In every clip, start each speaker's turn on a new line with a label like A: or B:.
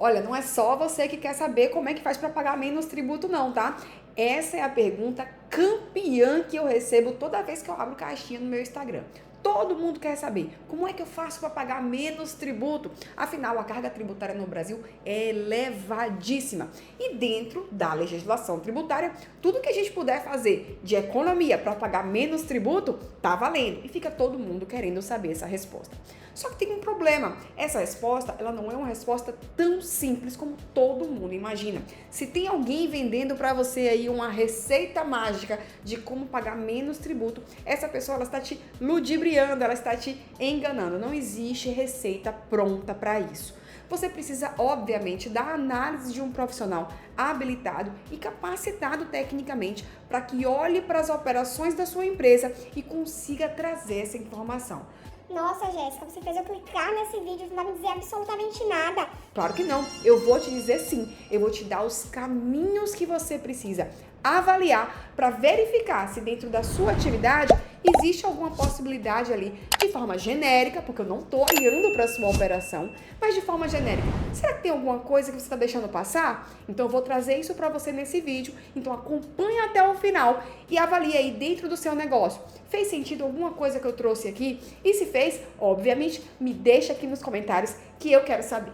A: Olha, não é só você que quer saber como é que faz para pagar menos tributo não, tá? Essa é a pergunta campeã que eu recebo toda vez que eu abro caixinha no meu Instagram. Todo mundo quer saber como é que eu faço para pagar menos tributo. Afinal, a carga tributária no Brasil é elevadíssima. E dentro da legislação tributária, tudo que a gente puder fazer de economia para pagar menos tributo, tá valendo. E fica todo mundo querendo saber essa resposta. Só que tem um problema. Essa resposta, ela não é uma resposta tão simples como todo mundo imagina. Se tem alguém vendendo para você aí uma receita mágica de como pagar menos tributo, essa pessoa ela está te ludibriando, ela está te enganando. Não existe receita pronta para isso. Você precisa, obviamente, da análise de um profissional habilitado e capacitado tecnicamente para que olhe para as operações da sua empresa e consiga trazer essa informação.
B: Nossa, Jéssica, você fez eu clicar nesse vídeo e não vai me dizer absolutamente nada.
A: Claro que não, eu vou te dizer sim, eu vou te dar os caminhos que você precisa avaliar para verificar se dentro da sua atividade existe alguma possibilidade ali de forma genérica, porque eu não estou olhando para a sua operação, mas de forma genérica. Será que tem alguma coisa que você está deixando passar? Então eu vou trazer isso para você nesse vídeo, então acompanhe até o final e avalie aí dentro do seu negócio. Fez sentido alguma coisa que eu trouxe aqui? E se fez, obviamente, me deixa aqui nos comentários que eu quero saber.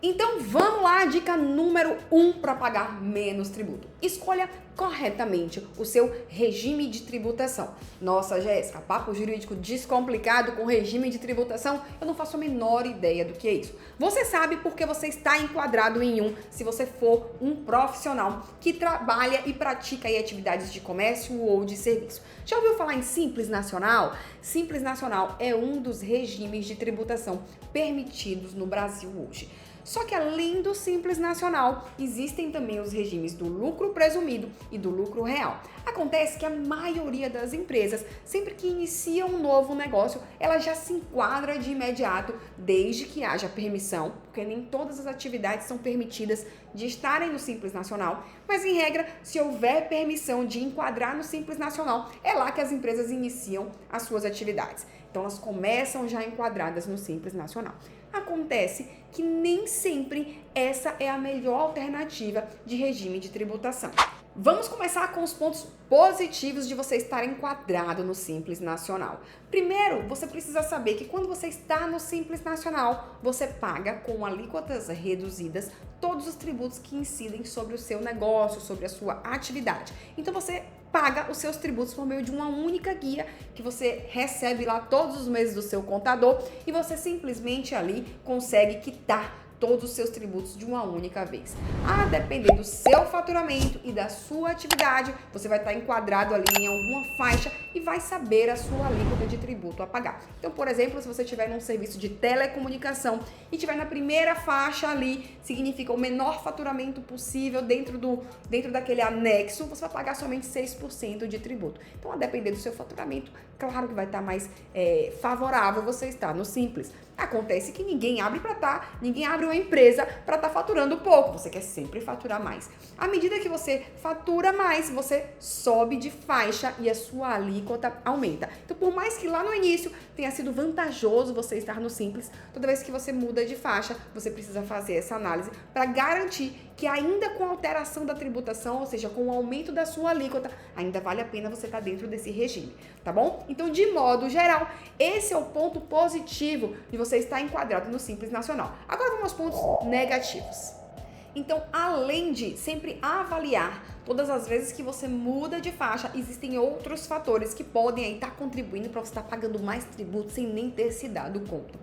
A: Então vamos lá, dica número 1 para pagar menos tributo. Escolha corretamente o seu regime de tributação. Nossa, Jéssica, papo jurídico descomplicado com regime de tributação? Eu não faço a menor ideia do que é isso. Você sabe porque você está enquadrado em um, se você for um profissional que trabalha e pratica aí atividades de comércio ou de serviço. Já ouviu falar em Simples Nacional? Simples Nacional é um dos regimes de tributação permitidos no Brasil hoje. Só que além do Simples Nacional, existem também os regimes do lucro presumido e do lucro real. Acontece que a maioria das empresas, sempre que inicia um novo negócio, ela já se enquadra de imediato, desde que haja permissão, porque nem todas as atividades são permitidas de estarem no Simples Nacional, mas em regra, se houver permissão de enquadrar no Simples Nacional, é lá que as empresas iniciam as suas atividades. Então elas começam já enquadradas no Simples Nacional. Acontece que nem sempre essa é a melhor alternativa de regime de tributação. Vamos começar com os pontos positivos de você estar enquadrado no Simples Nacional. Primeiro, você precisa saber que quando você está no Simples Nacional, você paga com alíquotas reduzidas todos os tributos que incidem sobre o seu negócio, sobre a sua atividade. Então você paga os seus tributos por meio de uma única guia que você recebe lá todos os meses do seu contador e você simplesmente ali consegue quitar todos os seus tributos de uma única vez. A depender do seu faturamento e da sua atividade, você vai estar enquadrado ali em alguma faixa e vai saber a sua alíquota de tributo a pagar. Então, por exemplo, se você estiver num serviço de telecomunicação e estiver na primeira faixa ali, significa o menor faturamento possível dentro daquele anexo, você vai pagar somente 6% de tributo. Então, a depender do seu faturamento, claro que vai estar mais favorável você estar no Simples. Acontece que ninguém abre uma empresa para estar faturando pouco. Você quer sempre faturar mais. À medida que você fatura mais, você sobe de faixa e a sua alíquota aumenta. Então, por mais que lá no início tenha sido vantajoso você estar no Simples, toda vez que você muda de faixa, você precisa fazer essa análise para garantir que ainda com a alteração da tributação, ou seja, com o aumento da sua alíquota, ainda vale a pena você estar dentro desse regime, tá bom? Então, de modo geral, esse é o ponto positivo de você estar enquadrado no Simples Nacional. Agora vamos aos pontos negativos. Então, além de sempre avaliar todas as vezes que você muda de faixa, existem outros fatores que podem aí estar contribuindo para você estar pagando mais tributo sem nem ter se dado conta.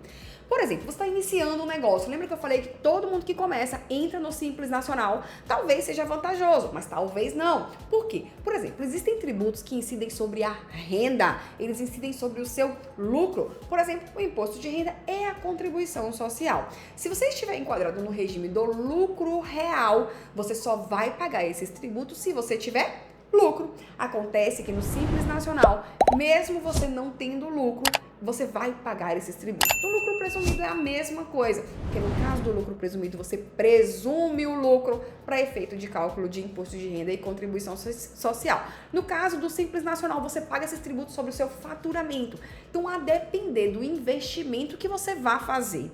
A: Por exemplo, você está iniciando um negócio. Lembra que eu falei que todo mundo que começa entra no Simples Nacional? Talvez seja vantajoso, mas talvez não. Por quê? Por exemplo, existem tributos que incidem sobre a renda, eles incidem sobre o seu lucro. Por exemplo, o imposto de renda é a contribuição social. Se você estiver enquadrado no regime do lucro real, você só vai pagar esses tributos se você tiver lucro. Acontece que no Simples Nacional, mesmo você não tendo lucro, você vai pagar esses tributos. No lucro presumido é a mesma coisa, porque no caso do lucro presumido, você presume o lucro para efeito de cálculo de imposto de renda e contribuição social. No caso do Simples Nacional, você paga esses tributos sobre o seu faturamento. Então, a depender do investimento que você vai fazer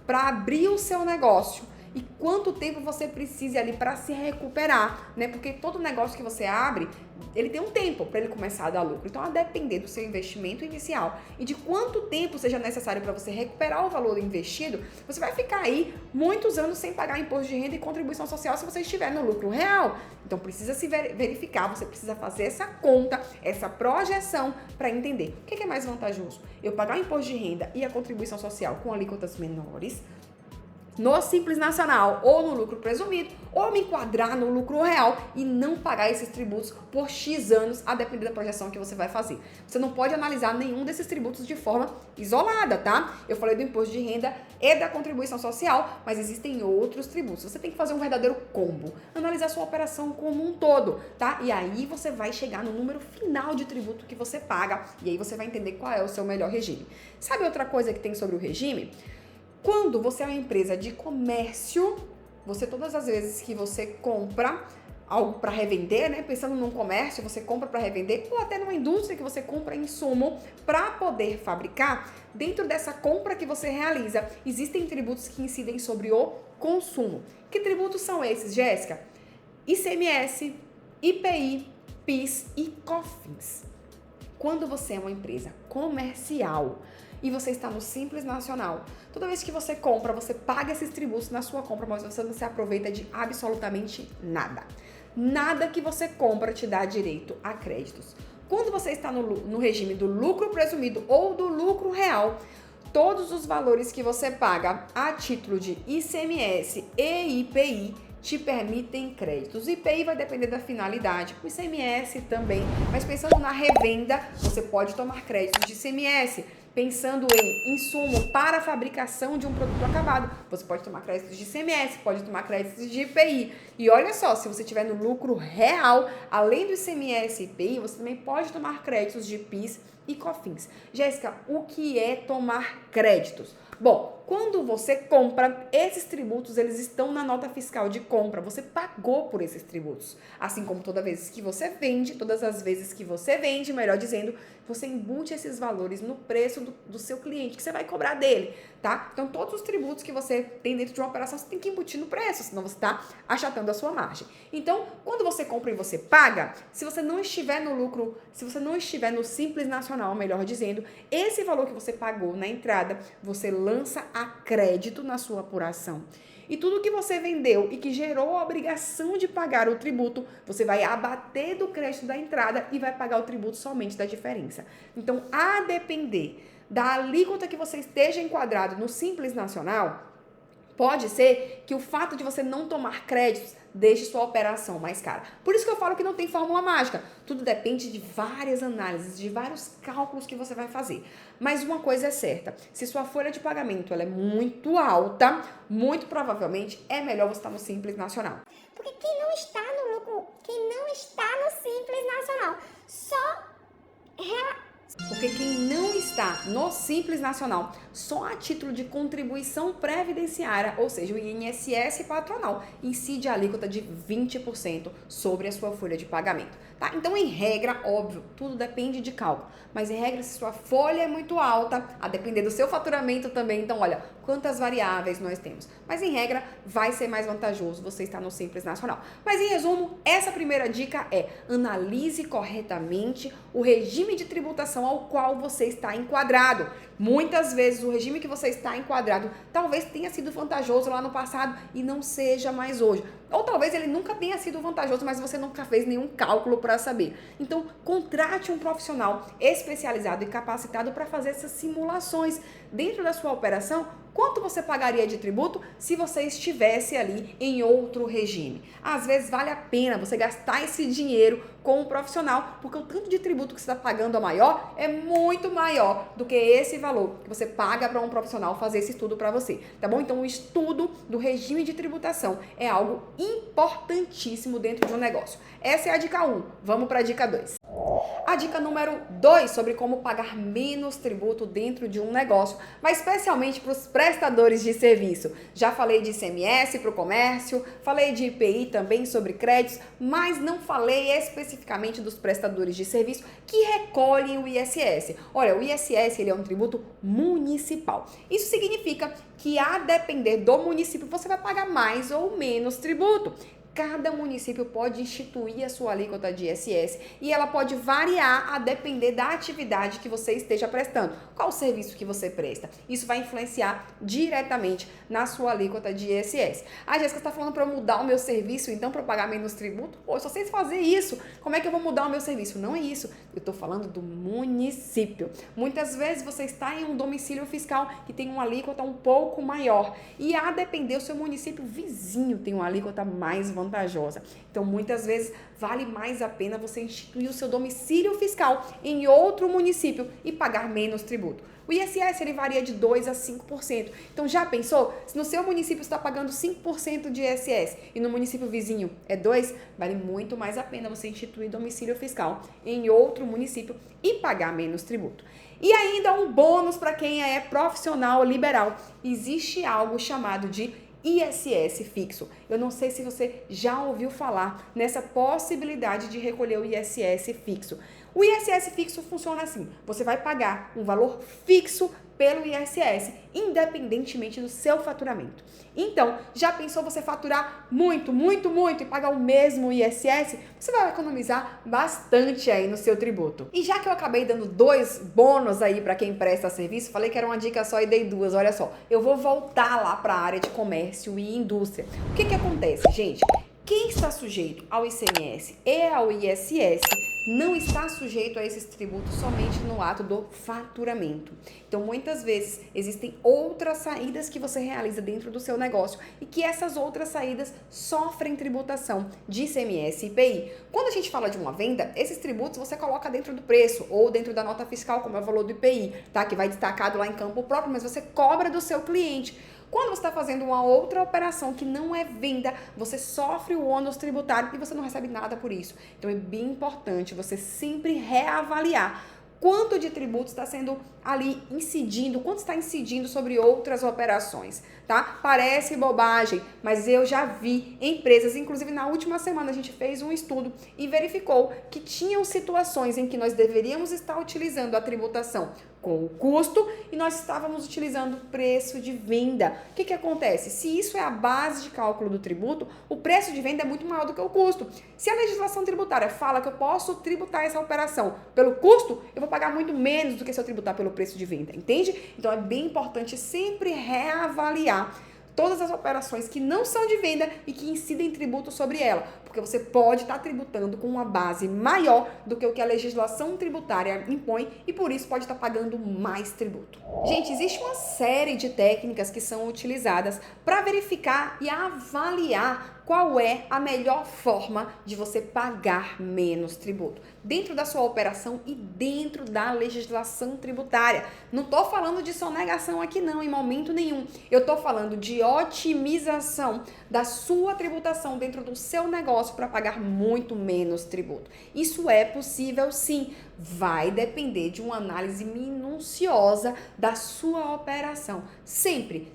A: para abrir o seu negócio e quanto tempo você precisa ali para se recuperar, né? Porque todo negócio que você abre, ele tem um tempo para ele começar a dar lucro. Então, a depender do seu investimento inicial e de quanto tempo seja necessário para você recuperar o valor investido, você vai ficar aí muitos anos sem pagar imposto de renda e contribuição social se você estiver no lucro real. Então, precisa se verificar, você precisa fazer essa conta, essa projeção para entender o que é mais vantajoso. Eu pagar o imposto de renda e a contribuição social com alíquotas menores no Simples Nacional ou no lucro presumido, ou me enquadrar no lucro real e não pagar esses tributos por X anos, a depender da projeção que você vai fazer. Você não pode analisar nenhum desses tributos de forma isolada, tá? Eu falei do imposto de renda e da contribuição social, mas existem outros tributos. Você tem que fazer um verdadeiro combo, analisar sua operação como um todo, tá? E aí você vai chegar no número final de tributo que você paga, e aí você vai entender qual é o seu melhor regime. Sabe outra coisa que tem sobre o regime? Quando você é uma empresa de comércio, você todas as vezes que você compra algo para revender, né? Pensando num comércio, você compra para revender, ou até numa indústria que você compra insumo para poder fabricar, dentro dessa compra que você realiza, existem tributos que incidem sobre o consumo. Que tributos são esses, Jéssica? ICMS, IPI, PIS e COFINS. Quando você é uma empresa comercial e você está no Simples Nacional, toda vez que você compra, você paga esses tributos na sua compra, mas você não se aproveita de absolutamente nada. Nada que você compra te dá direito a créditos. Quando você está no regime do lucro presumido ou do lucro real, todos os valores que você paga a título de ICMS e IPI te permitem créditos. O IPI vai depender da finalidade, o ICMS também, mas pensando na revenda, você pode tomar créditos de ICMS. Pensando em insumo para a fabricação de um produto acabado, você pode tomar créditos de ICMS, pode tomar créditos de IPI. E olha só, se você estiver no lucro real, além do ICMS e IPI, você também pode tomar créditos de PIS e COFINS. Jéssica, o que é tomar créditos? Bom, quando você compra, esses tributos, eles estão na nota fiscal de compra. Você pagou por esses tributos. Assim como todas as vezes que você vende, melhor dizendo, você embute esses valores no preço do seu cliente, que você vai cobrar dele, tá? Então, todos os tributos que você tem dentro de uma operação, você tem que embutir no preço, senão você está achatando a sua margem. Então, quando você compra e você paga, se você não estiver no lucro, se você não estiver no Simples Nacional, melhor dizendo, esse valor que você pagou na entrada, você lança a crédito na sua apuração. E tudo que você vendeu e que gerou a obrigação de pagar o tributo, você vai abater do crédito da entrada e vai pagar o tributo somente da diferença. Então, a depender da alíquota que você esteja enquadrado no Simples Nacional, pode ser que o fato de você não tomar créditos deixe sua operação mais cara. Por isso que eu falo que não tem fórmula mágica. Tudo depende de várias análises, de vários cálculos que você vai fazer. Mas uma coisa é certa, se sua folha de pagamento ela é muito alta, muito provavelmente é melhor você estar no Simples Nacional.
B: Porque quem não está no lucro, quem não está no Simples Nacional,
A: Porque quem não está no Simples Nacional só a título de contribuição previdenciária, ou seja, o INSS patronal, incide a alíquota de 20% sobre a sua folha de pagamento, tá? Então, em regra, óbvio, tudo depende de cálculo, mas em regra, se sua folha é muito alta, a depender do seu faturamento também, então, olha, quantas variáveis nós temos. Mas, em regra, vai ser mais vantajoso você estar no Simples Nacional. Mas, em resumo, essa primeira dica é: analise corretamente o regime de tributação ao qual você está enquadrado. Muitas vezes o regime que você está enquadrado talvez tenha sido vantajoso lá no passado e não seja mais hoje. Ou talvez ele nunca tenha sido vantajoso, mas você nunca fez nenhum cálculo para saber. Então, contrate um profissional especializado e capacitado para fazer essas simulações dentro da sua operação. Quanto você pagaria de tributo se você estivesse ali em outro regime? Às vezes vale a pena você gastar esse dinheiro com um profissional, porque o tanto de tributo que você está pagando a maior é muito maior do que esse valor que você paga para um profissional fazer esse estudo para você, tá bom? Então, o estudo do regime de tributação é algo importantíssimo dentro de um negócio. Essa é a dica 1. Vamos para a dica 2. A dica número 2 sobre como pagar menos tributo dentro de um negócio, mas especialmente para os prestadores de serviço. Já falei de ICMS para o comércio, falei de IPI também sobre créditos, mas não falei especificamente dos prestadores de serviço que recolhem o ISS. Olha, o ISS ele é um tributo municipal. Isso significa que, a depender do município, você vai pagar mais ou menos tributo. Cada município pode instituir a sua alíquota de ISS e ela pode variar a depender da atividade que você esteja prestando. Qual o serviço que você presta? Isso vai influenciar diretamente na sua alíquota de ISS. A Jéssica está falando para eu mudar o meu serviço, então, para eu pagar menos tributo? Ou se vocês fazerem isso, como é que eu vou mudar o meu serviço? Não é isso. Eu estou falando do município. Muitas vezes você está em um domicílio fiscal que tem uma alíquota um pouco maior e, a depender, o seu município vizinho tem uma alíquota mais vantajosa. Então, muitas vezes, vale mais a pena você instituir o seu domicílio fiscal em outro município e pagar menos tributo. O ISS ele varia de 2% a 5%. Então, já pensou? Se no seu município você está pagando 5% de ISS e no município vizinho é 2%, vale muito mais a pena você instituir domicílio fiscal em outro município e pagar menos tributo. E ainda um bônus para quem é profissional liberal. Existe algo chamado de ISS fixo. Eu não sei se você já ouviu falar nessa possibilidade de recolher o ISS fixo. O ISS fixo funciona assim: você vai pagar um valor fixo pelo ISS, independentemente do seu faturamento. Então, já pensou você faturar muito e pagar o mesmo ISS? Você vai economizar bastante aí no seu tributo. E já que eu acabei dando 2 bônus aí para quem presta serviço, falei que era uma dica só e dei 2, olha só. Eu vou voltar lá para a área de comércio e indústria. O que acontece, gente? Quem está sujeito ao ICMS e ao ISS não está sujeito a esses tributos somente no ato do faturamento. Então, muitas vezes, existem outras saídas que você realiza dentro do seu negócio e que essas outras saídas sofrem tributação de ICMS e IPI. Quando a gente fala de uma venda, esses tributos você coloca dentro do preço ou dentro da nota fiscal, como é o valor do IPI, tá? Que vai destacado lá em campo próprio, mas você cobra do seu cliente. Quando você está fazendo uma outra operação que não é venda, você sofre o ônus tributário e você não recebe nada por isso. Então, é bem importante você sempre reavaliar quanto de tributo está sendo ali incidindo, quanto está incidindo sobre outras operações, tá? Parece bobagem, mas eu já vi empresas, inclusive na última semana a gente fez um estudo e verificou que tinham situações em que nós deveríamos estar utilizando a tributação com o custo e nós estávamos utilizando o preço de venda. O que acontece? Se isso é a base de cálculo do tributo, o preço de venda é muito maior do que o custo. Se a legislação tributária fala que eu posso tributar essa operação pelo custo, eu vou pagar muito menos do que se eu tributar pelo preço de venda, entende? Então, é bem importante sempre reavaliar todas as operações que não são de venda e que incidem tributo sobre ela, porque você pode estar tributando com uma base maior do que o que a legislação tributária impõe e por isso pode estar pagando mais tributo. Gente, existe uma série de técnicas que são utilizadas para verificar e avaliar qual é a melhor forma de você pagar menos tributo dentro da sua operação e dentro da legislação tributária. Não estou falando de sonegação aqui não, em momento nenhum. Eu estou falando de otimização da sua tributação dentro do seu negócio para pagar muito menos tributo. Isso é possível sim, vai depender de uma análise minuciosa da sua operação. Sempre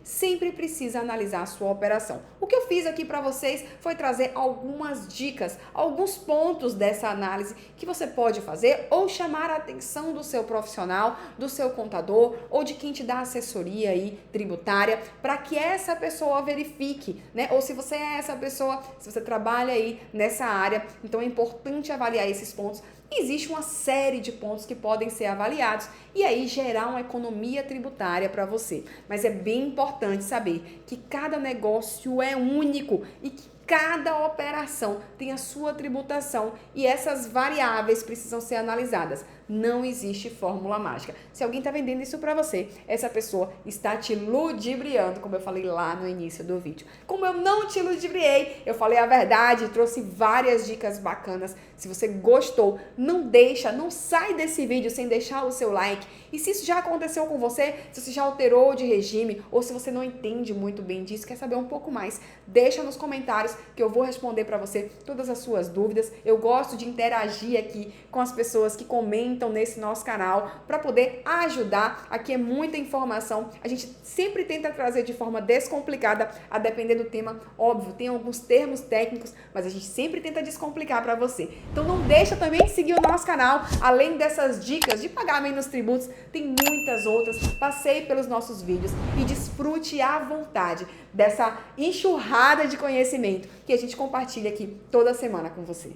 A: precisa analisar a sua operação. O que eu fiz aqui para vocês foi trazer algumas dicas, alguns pontos dessa análise que você pode fazer ou chamar a atenção do seu profissional, do seu contador ou de quem te dá assessoria aí tributária para que essa pessoa verifique, né? Ou se você é essa pessoa, se você trabalha aí nessa área, então é importante avaliar esses pontos. Existe uma série de pontos que podem ser avaliados e aí gerar uma economia tributária para você. Mas é bem importante saber que cada negócio é único e que cada operação tem a sua tributação e essas variáveis precisam ser analisadas. Não existe fórmula mágica. Se alguém está vendendo isso para você, essa pessoa está te ludibriando, como eu falei lá no início do vídeo. Como eu não te ludibriei, eu falei a verdade, trouxe várias dicas bacanas. Se você gostou, não sai desse vídeo sem deixar o seu like. E se isso já aconteceu com você, se você já alterou de regime ou se você não entende muito bem disso, quer saber um pouco mais, deixa nos comentários que eu vou responder para você todas as suas dúvidas. Eu gosto de interagir aqui com as pessoas que comentam nesse nosso canal para poder ajudar. Aqui é muita informação. A gente sempre tenta trazer de forma descomplicada, a depender do tema. Óbvio, tem alguns termos técnicos, mas a gente sempre tenta descomplicar para você. Então não deixa também de seguir o nosso canal. Além dessas dicas de pagar menos tributos, tem muitas outras. Passeie pelos nossos vídeos e desfrute à vontade dessa enxurrada de conhecimento que a gente compartilha aqui toda semana com você.